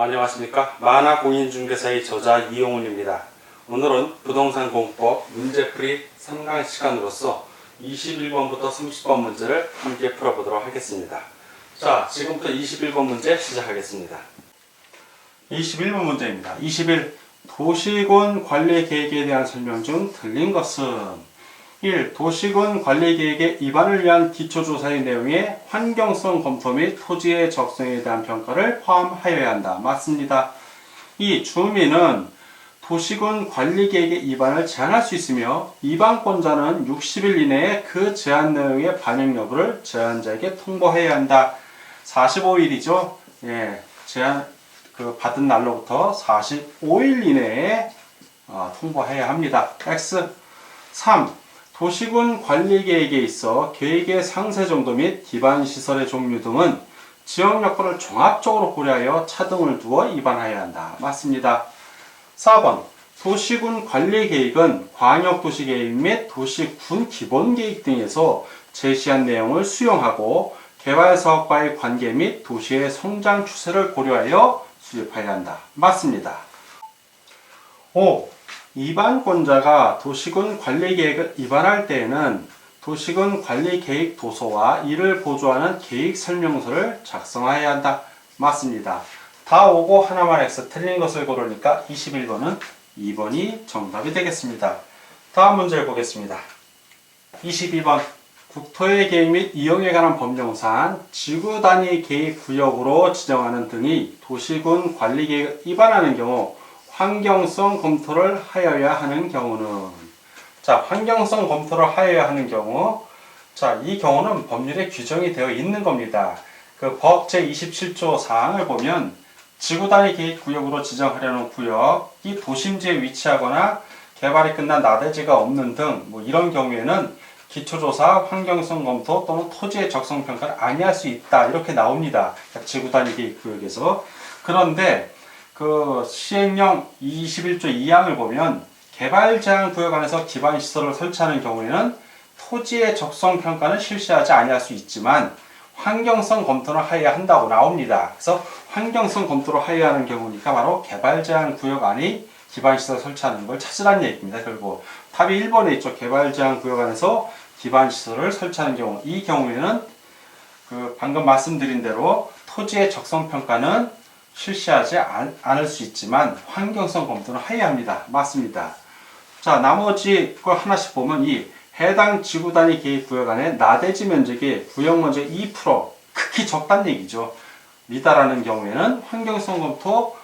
안녕하십니까. 만화공인중개사의 저자 이용훈입니다. 오늘은 부동산 공법 문제풀이 3강 시간으로서 21번부터 30번 문제를 함께 풀어보도록 하겠습니다. 자, 지금부터 21번 문제 시작하겠습니다. 21번 문제입니다. 21. 도시군 관리 계획에 대한 설명 중 틀린 것은 1. 도시군 관리 계획의 입안을 위한 기초조사의 내용에 환경성 검토 및 토지의 적성에 대한 평가를 포함하여야 한다. 맞습니다. 2. 주민은 도시군 관리 계획의 입안을 제한할 수 있으며 입안권자는 60일 이내에 그 제한 내용의 반영 여부를 제한자에게 통보해야 한다. 45일이죠. 예, 제한 받은 날로부터 45일 이내에 통보해야 합니다. X. 3. 도시군 관리 계획에 있어 계획의 상세 정도 및 기반 시설의 종류 등은 지역 여건을 종합적으로 고려하여 차등을 두어 입안해야 한다. 맞습니다. 4번. 도시군 관리 계획은 광역도시계획 및 도시군 기본계획 등에서 제시한 내용을 수용하고 개발사업과의 관계 및 도시의 성장 추세를 고려하여 수립해야 한다. 맞습니다. 5. 입안권자가 도시군 관리계획을 입안할 때에는 도시군 관리계획 도서와 이를 보조하는 계획설명서를 작성해야 한다. 맞습니다. 다 오고 하나만 X 틀린 것을 고르니까 21번은 2번이 정답이 되겠습니다. 다음 문제를 보겠습니다. 22번. 국토의 계획 및 이용에 관한 법령상 지구 단위 계획 구역으로 지정하는 등이 도시군 관리계획을 입안하는 경우 환경성 검토를 하여야 하는 경우는, 자, 환경성 검토를 하여야 하는 경우, 자, 이 경우는 법률에 규정이 되어 있는 겁니다. 그 법 제27조 사항을 보면 지구 단위 계획 구역으로 지정하려는 구역이 도심지에 위치하거나 개발이 끝난 나대지가 없는 등 뭐 이런 경우에는 기초조사, 환경성 검토 또는 토지의 적성 평가를 아니할 수 있다. 이렇게 나옵니다. 지구 단위 계획 구역에서. 그런데 그 시행령 21조 2항을 보면 개발 제한 구역 안에서 기반 시설을 설치하는 경우에는 토지의 적성 평가는 실시하지 아니할 수 있지만 환경성 검토를 하여야 한다고 나옵니다. 그래서 환경성 검토를 하여야 하는 경우니까 바로 개발 제한 구역 안에 기반 시설 설치하는 걸 찾으라는 얘기입니다. 결국 답이 1번에 있죠. 개발 제한 구역 안에서 기반 시설을 설치하는 경우, 이 경우에는 그 방금 말씀드린 대로 토지의 적성 평가는 실시하지 않을 수 있지만 환경성 검토는 해야 합니다. 맞습니다. 자, 나머지 거 하나씩 보면 이 해당 지구 단위 계획 구역 안에 나대지 면적이 구역 면적 2% 극히 적다는 얘기죠. 미달하는 경우에는 환경성 검토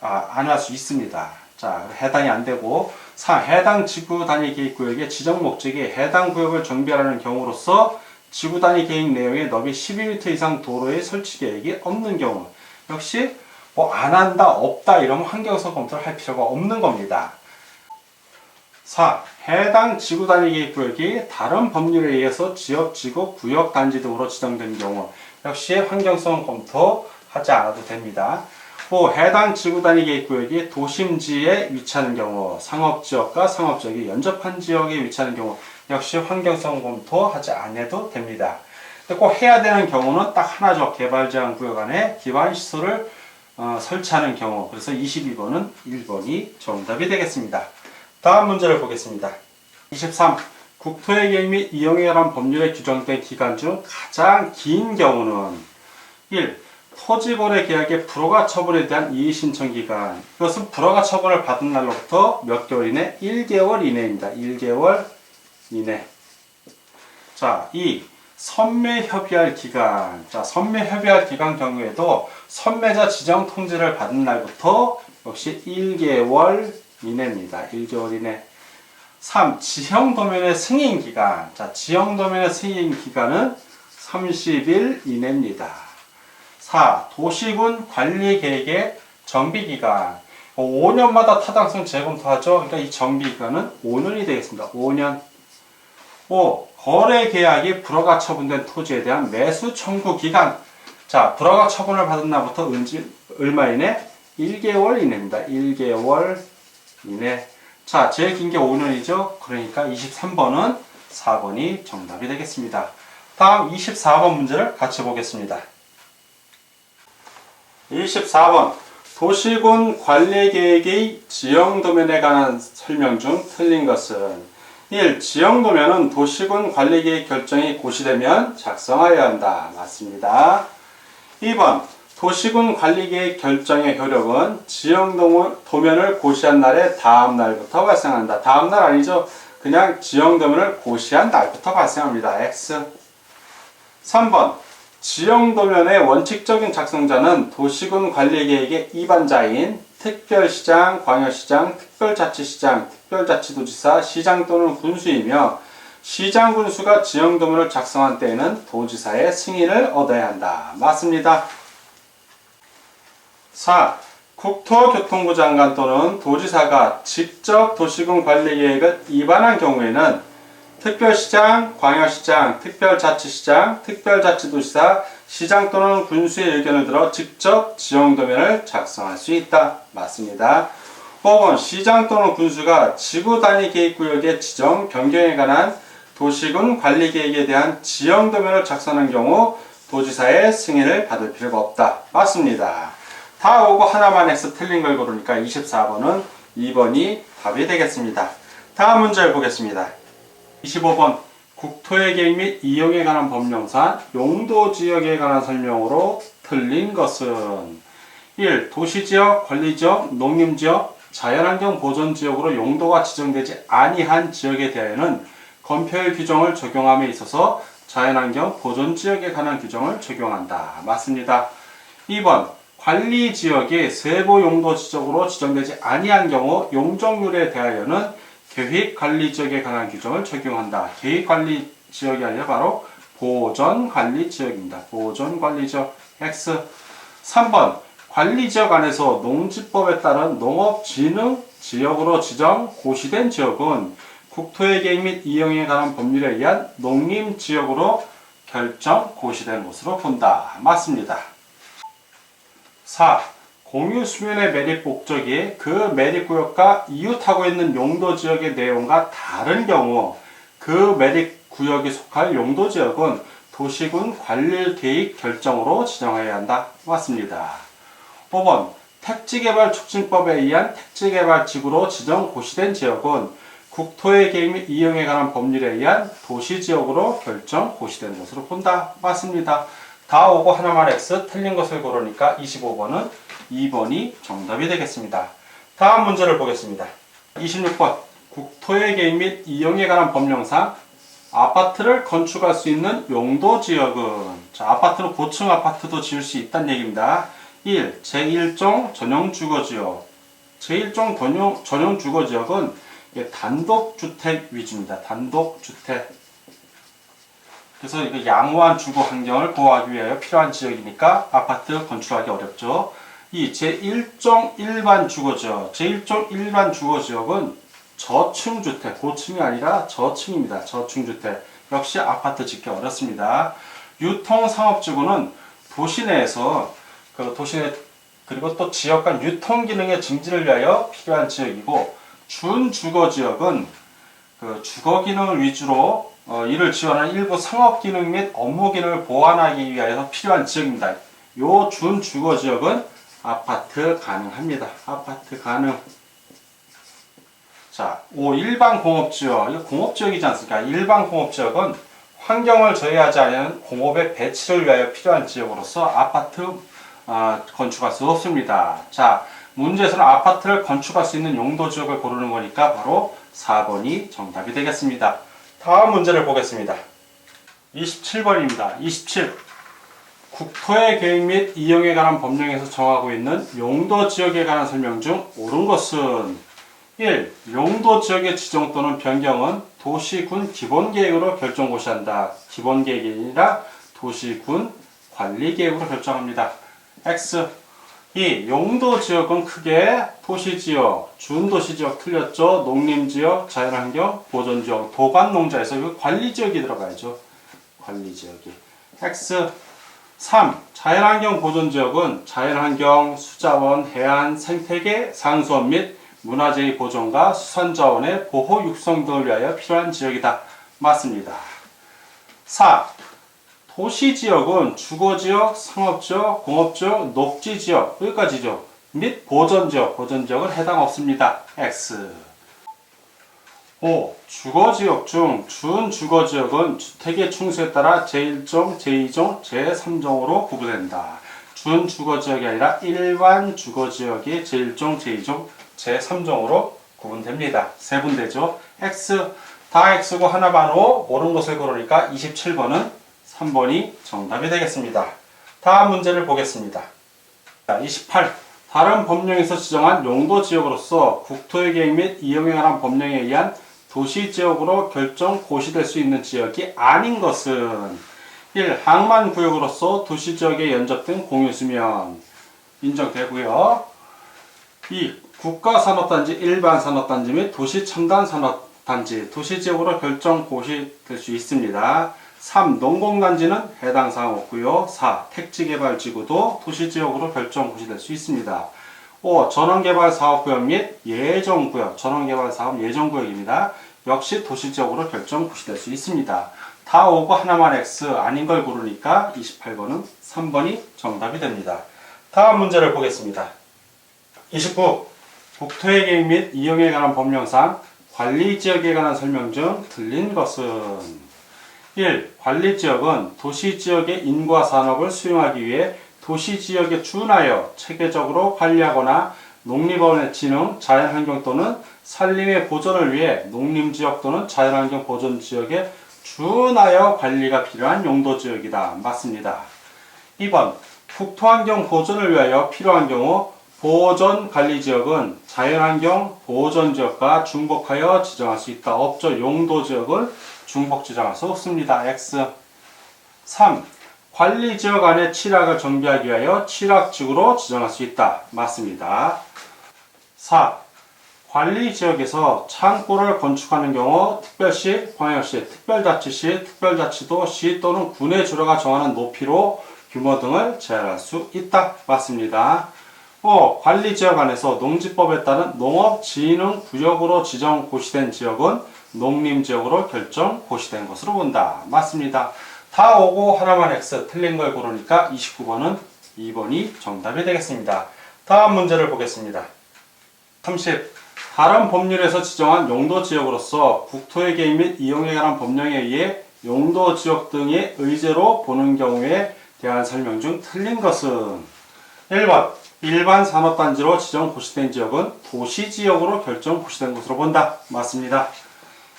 안 할 수 있습니다. 자, 해당이 안 되고 3. 해당 지구 단위 계획 구역의 지정 목적이 해당 구역을 정비하라는 경우로서 지구 단위 계획 내용의 너비 12m 이상 도로의 설치 계획이 없는 경우, 역시 뭐 안 한다, 없다 이러면 환경성 검토를 할 필요가 없는 겁니다. 4. 해당 지구 단위 계획 구역이 다른 법률에 의해서 지역, 지구, 구역, 단지 등으로 지정된 경우, 역시 환경성 검토하지 않아도 됩니다. 5. 해당 지구 단위 계획 구역이 도심지에 위치하는 경우, 상업지역과 상업지역이 연접한 지역에 위치하는 경우, 역시 환경성 검토하지 않아도 됩니다. 꼭 해야 되는 경우는 딱 하나죠. 개발 제한 구역 안에 기반 시설을 설치하는 경우. 그래서 22번은 1번이 정답이 되겠습니다. 다음 문제를 보겠습니다. 23. 국토의 계획 및 이용에 관한 법률에 규정된 기간 중 가장 긴 경우는 1. 토지거래 계약의 불허가 처분에 대한 이의 신청 기간. 이것은 불허가 처분을 받은 날로부터 몇 개월 이내? 1개월 이내입니다. 1개월 이내. 자, 2. 선매 협의할 기간. 자, 선매 협의할 기간 경우에도 선매자 지정 통지를 받은 날부터 역시 1개월 이내입니다. 1개월 이내. 3. 지형 도면의 승인 기간. 자, 지형 도면의 승인 기간은 30일 이내입니다. 4. 도시군 관리 계획의 정비 기간. 5년마다 타당성 재검토하죠. 그러니까 이 정비 기간은 5년이 되겠습니다. 5년. 5. 거래 계약이 불허가 처분된 토지에 대한 매수 청구 기간. 자, 불허가 처분을 받은 날부터 얼마 이내? 1개월 이내입니다. 1개월 이내. 자, 제일 긴 게 5년이죠. 그러니까 23번은 4번이 정답이 되겠습니다. 다음 24번 문제를 같이 보겠습니다. 24번 도시군 관리계획의 지형도면에 관한 설명 중 틀린 것은 1. 지형도면은 도시군 관리계획 결정이 고시되면 작성하여야 한다. 맞습니다. 2번 도시군 관리계획 결정의 효력은 지형도면을 고시한 날의 다음 날부터 발생한다. 다음 날 아니죠. 그냥 지형도면을 고시한 날부터 발생합니다. X. 3번 지형도면의 원칙적인 작성자는 도시군 관리계획의 이반자인 특별시장, 광역시장, 특별자치시장, 특별자치도지사, 시장 또는 군수이며 시장, 군수가 지형도면을 작성한 때에는 도지사의 승인을 얻어야 한다. 맞습니다. 4. 국토교통부 장관 또는 도지사가 직접 도시군 관리계획을 위반한 경우에는 특별시장, 광역시장, 특별자치시장, 특별자치도지사, 시장 또는 군수의 의견을 들어 직접 지형도면을 작성할 수 있다. 맞습니다. 5번 시장 또는 군수가 지구단위계획구역의 지정 변경에 관한 도시군 관리계획에 대한 지형도면을 작성하는 경우 도지사의 승인을 받을 필요가 없다. 맞습니다. 다 오고 하나만 X 틀린 걸 고르니까 24번은 2번이 답이 되겠습니다. 다음 문제를 보겠습니다. 25번 국토의 계획 및 이용에 관한 법령상 용도지역에 관한 설명으로 틀린 것은 1. 도시지역, 관리지역, 농림지역, 자연환경 보존지역으로 용도가 지정되지 아니한 지역에 대하여는 건폐율 규정을 적용함에 있어서 자연환경 보존지역에 관한 규정을 적용한다. 맞습니다. 2번 관리지역이 세부 용도지역으로 지정되지 아니한 경우 용적률에 대하여는 계획관리지역에 관한 규정을 적용한다. 계획관리지역이 아니라 바로 보존관리지역입니다. 보존관리지역 X. 3번 관리지역 안에서 농지법에 따른 농업진흥지역으로 지정 고시된 지역은 국토의 계획 및 이용에 관한 법률에 의한 농림지역으로 결정 고시된 것으로 본다. 맞습니다. 4. 공유 수면의 매립 목적이 그 매립구역과 이웃하고 있는 용도지역의 내용과 다른 경우 그 매립구역이 속할 용도지역은 도시군 관리계획 결정으로 지정해야 한다. 맞습니다. 5번 택지개발촉진법에 의한 택지개발지구로 지정 고시된 지역은 국토의 계획 및 이용에 관한 법률에 의한 도시지역으로 결정 고시된 것으로 본다. 맞습니다. 다 오고 하나만 X 틀린 것을 고르니까 25번은 2번이 정답이 되겠습니다. 다음 문제를 보겠습니다. 26번 국토의 계획 및 이용에 관한 법령상 아파트를 건축할 수 있는 용도지역은 아파트는 고층 아파트도 지을 수 있다는 얘기입니다. 1. 제1종 전용주거지역 제1종 전용주거지역은 단독주택 위주입니다. 단독주택. 그래서 이거 양호한 주거 환경을 보호하기 위하여 필요한 지역이니까 아파트 건축하기 어렵죠. 이 제1종 일반 주거지역, 제1종 일반 주거지역은 저층주택, 고층이 아니라 저층입니다. 저층주택. 역시 아파트 짓기 어렵습니다. 유통상업지구는 도시 내에서 도시 내 그리고 또 지역 간 유통 기능의 증진을 위하여 필요한 지역이고 준주거지역은 주거 기능을 위주로 이를 지원하는 일부 상업 기능 및 업무 기능을 보완하기 위하여 필요한 지역입니다. 요 준주거지역은 아파트 가능합니다. 아파트 가능. 자, 5. 일반 공업지역. 이거 공업지역이지 않습니까? 일반 공업지역은 환경을 저해하지 않는 공업의 배치를 위하여 필요한 지역으로서 아파트 건축할 수 없습니다. 자, 문제에서는 아파트를 건축할 수 있는 용도지역을 고르는 거니까 바로 4번이 정답이 되겠습니다. 다음 문제를 보겠습니다. 27번입니다. 27. 국토의 계획 및 이용에 관한 법령에서 정하고 있는 용도지역에 관한 설명 중 옳은 것은 1. 용도지역의 지정 또는 변경은 도시군 기본계획으로 결정고시한다. 기본계획이 아니라 도시군 관리계획으로 결정합니다. X. 2. 용도지역은 크게 도시지역, 준도시지역 틀렸죠. 농림지역, 자연환경, 보존지역, 도관농자에서 이거 관리지역이 들어가야죠. 관리지역이. X. 3. 자연환경 보존지역은 자연환경, 수자원, 해안, 생태계, 상수원 및 문화재의 보존과 수산자원의 보호 육성 등을 위하여 필요한 지역이다. 맞습니다. 4. 도시지역은 주거지역, 상업지역, 공업지역, 녹지지역 여기까지죠. 및 보전지역, 보전지역은 해당 없습니다. X. 5. 주거지역 중 준주거지역은 주택의 충수에 따라 제1종, 제2종, 제3종으로 구분된다. 준주거지역이 아니라 일반 주거지역이 제1종, 제2종, 제3종으로 구분됩니다. 세분되죠. X. 다 X고 하나 반호 옳은 것을 고르니까 27번은 3번이 정답이 되겠습니다. 다음 문제를 보겠습니다. 28. 다른 법령에서 지정한 용도지역으로서 국토의 계획 및 이용에 관한 법령에 의한 도시지역으로 결정 고시될 수 있는 지역이 아닌 것은 1. 항만구역으로서 도시지역에 연접된 공유수면 인정되고요. 2. 국가산업단지, 일반산업단지 및 도시첨단산업단지, 도시지역으로 결정 고시될 수 있습니다. 3. 농공단지는 해당 사항 없고요. 4. 택지개발지구도 도시지역으로 결정 고시될 수 있습니다. 5. 전원개발사업구역 및 예정구역, 전원개발사업 예정구역입니다. 역시 도시지역으로 결정 고시될 수 있습니다. 다 오고 하나만 X, 아닌 걸 고르니까 28번은 3번이 정답이 됩니다. 다음 문제를 보겠습니다. 29. 국토의 계획 및 이용에 관한 법령상 관리지역에 관한 설명 중 틀린 것은 1. 관리지역은 도시지역의 인과 산업을 수용하기 위해 도시지역에 준하여 체계적으로 관리하거나 농림원의 진흥, 자연환경 또는 산림의 보존을 위해 농림지역 또는 자연환경 보존지역에 준하여 관리가 필요한 용도지역이다. 맞습니다. 2번. 국토환경 보존을 위하여 필요한 경우 보존관리지역은 자연환경 보존지역과 중복하여 지정할 수 있다. 없죠. 용도지역을 중복 지정할 수 없습니다. X. 3. 관리지역 안에 칠학을 정비하기 위하여 칠학지구로 지정할 수 있다. 맞습니다. 4. 관리지역에서 창고를 건축하는 경우 특별시, 광역시, 특별자치시, 특별자치도시 또는 군의 주로가 정하는 높이로 규모 등을 제한할 수 있다. 맞습니다. 5. 관리지역 안에서 농지법에 따른 농업진흥구역으로 지정 고시된 지역은 농림지역으로 결정 고시된 것으로 본다. 맞습니다. 다 오고 하나만 X, 틀린 걸 고르니까 29번은 2번이 정답이 되겠습니다. 다음 문제를 보겠습니다. 30. 다른 법률에서 지정한 용도지역으로서 국토의 계획 및 이용에 관한 법령에 의해 용도지역 등의 의제로 보는 경우에 대한 설명 중 틀린 것은 1번. 일반 산업단지로 지정 고시된 지역은 도시지역으로 결정 고시된 것으로 본다. 맞습니다.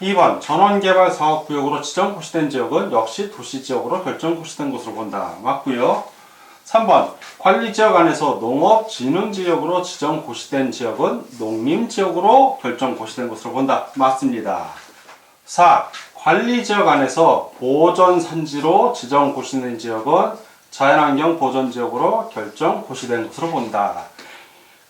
2번. 전원개발사업구역으로 지정 고시된 지역은 역시 도시지역으로 결정 고시된 것으로 본다. 맞고요. 3번. 관리지역 안에서 농업진흥지역으로 지정 고시된 지역은 농림지역으로 결정 고시된 것으로 본다. 맞습니다. 4. 관리지역 안에서 보존산지로 지정 고시된 지역은 자연환경 보존지역으로 결정 고시된 것으로 본다.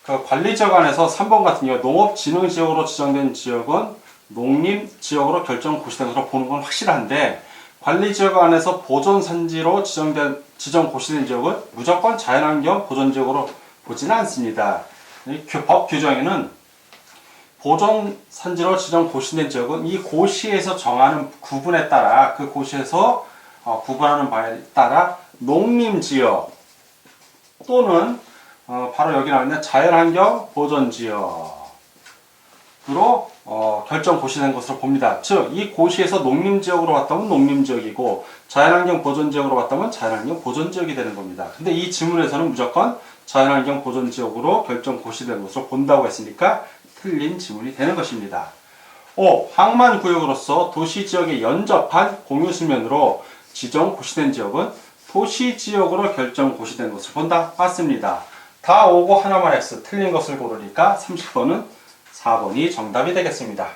그 관리지역 안에서 3번 같은 경우 농업진흥지역으로 지정된 지역은 농림지역으로 결정 고시된 것으로 보는 건 확실한데, 관리지역 안에서 보존산지로 지정 고시된 지역은 무조건 자연환경 보존지역으로 보지는 않습니다. 법 규정에는 보존산지로 지정 고시된 지역은 이 고시에서 정하는 구분에 따라, 그 고시에서 구분하는 바에 따라 농림지역 또는 바로 여기 나와 있는 자연환경 보존지역으로 결정 고시된 것으로 봅니다. 즉, 이 고시에서 농림지역으로 왔다면 농림지역이고 자연환경 보존지역으로 왔다면 자연환경 보존지역이 되는 겁니다. 근데 이 지문에서는 무조건 자연환경 보존지역으로 결정 고시된 것으로 본다고 했으니까 틀린 지문이 되는 것입니다. 5. 항만구역으로서 도시지역에 연접한 공유수면으로 지정 고시된 지역은 도시지역으로 결정 고시된 것을 본다. 맞습니다. 다 오고 하나만 X, 틀린 것을 고르니까 30번은 4번이 정답이 되겠습니다.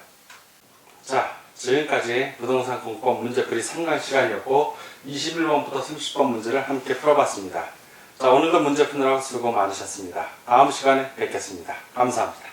자, 지금까지 부동산 공법 문제풀이 3강 시간이었고 21번부터 30번 문제를 함께 풀어봤습니다. 자, 오늘도 문제 푸느라고 수고 많으셨습니다. 다음 시간에 뵙겠습니다. 감사합니다.